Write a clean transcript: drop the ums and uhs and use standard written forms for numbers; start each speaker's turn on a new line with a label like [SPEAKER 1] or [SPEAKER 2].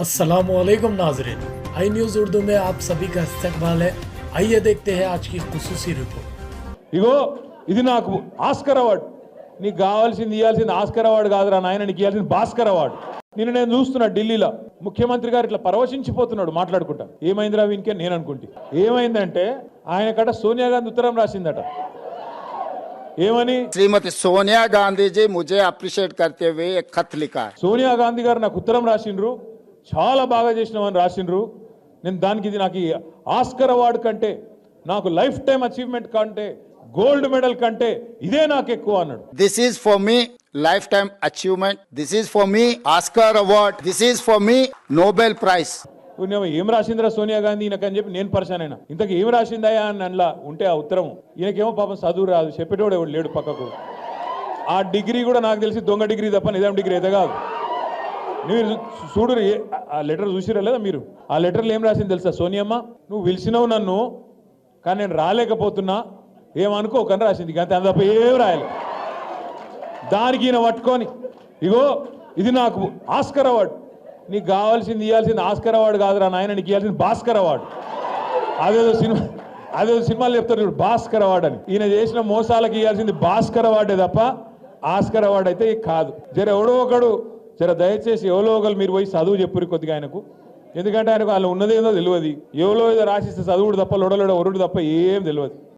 [SPEAKER 1] अस्सलामुअलैकुम नाजरीन, I news Urdu में आप सभी का इस्तकबाल है। आइए देखते हैं आज की खुसूसी रिपोर्ट।
[SPEAKER 2] ఇగో ఇది నాకు ఆస్కర్ అవార్డు. నీకు కావాల్సింది ఇవ్వాల్సింది ఆస్కర్ అవార్డు కాదురా నాయన, నీకు ఇవ్వాల్సింది భాస్కర్ అవార్డు. నేను చూస్తున్నా ఢిల్లీలో ముఖ్యమంత్రి గారు ఇట్లా పరవశించిపోతున్నాడు మాట్లాడుకుంటా. ఏమైందిరా వీనికి నేను అనుకుంటే, ఏమైందంటే ఆయన కట సోనియా గాంధీ ఉత్తరం రాసిందట. ఏమని?
[SPEAKER 3] श्रीमती सोनिया गांधी जी मुझे अप्रिशिएट करते हुए एक खत लिखा है।
[SPEAKER 2] సోనియా గాంధీ గారు నాకు ఉత్తరం రాసిండ్రు, చాలా బాగా చేసినామని రాసిండ్రు. నేను దానికి ఇది నాకు ఈ ఆస్కర్ అవార్డు కంటే, నాకు లైఫ్ టైం అచీవ్మెంట్ కంటే, గోల్డ్ మెడల్ కంటే ఇదే నాకు ఎక్కువ అన్నాడు.
[SPEAKER 3] This is for me lifetime achievement. This is for me Oscar award. This is for me Nobel prize.
[SPEAKER 2] ఏం రాసిందిరా సోనియా గాంధీ ఈయనకని చెప్పి నేను పరిశాన్ అయినా. ఇంతకు ఏం రాసిందయా అని అందులో ఉంటే ఆ ఉత్తరం, ఈయనకేమో పాపం చదువు రాదు, చెప్పేటోడు ఎవడు లేడు పక్కకు. ఆ డిగ్రీ కూడా నాకు తెలిసి దొంగ డిగ్రీ తప్ప నిజాం డిగ్రీ అయితే కాదు. మీరు చూడు, ఆ లెటర్ చూసిరా లేదా మీరు? ఆ లెటర్లో ఏం రాసింది తెలుసా? సోనియమ్మ, నువ్వు పిలిచినావు నన్ను, కానీ నేను రాలేకపోతున్నా, ఏమనుకోకని రాసింది. అంతే, అంత తప్ప ఏం రాయాలి. దానికి ఈయన పట్టుకొని, ఇగో ఇది నాకు ఆస్కర్ అవార్డు, నీకు కావాల్సింది ఇవ్వాల్సింది ఆస్కర్ అవార్డు కాదురా నాయన, నీకు ఇవ్వాల్సింది భాస్కర్ అవార్డు. అదేదో సినిమాలు చెప్తారు చూడు, భాస్కర్ అవార్డు అని. ఈయన చేసిన మోసాలకు ఇవ్వాల్సింది భాస్కర్ అవార్డే తప్ప ఆస్కర్ అవార్డు అయితే కాదు. ఎవడో ఒకడు దయచేసి ఎవరో ఒకరు మీరు పోయి చదువు చెప్పురు కొద్దిగా ఆయనకు. ఎందుకంటే ఆయనకు వాళ్ళు ఉన్నదేదో తెలియదు. ఎవరో ఏదో రాసిస్తే చదువుడు తప్ప లొడలోడ ఒరుడు తప్ప ఏం తెలియదు.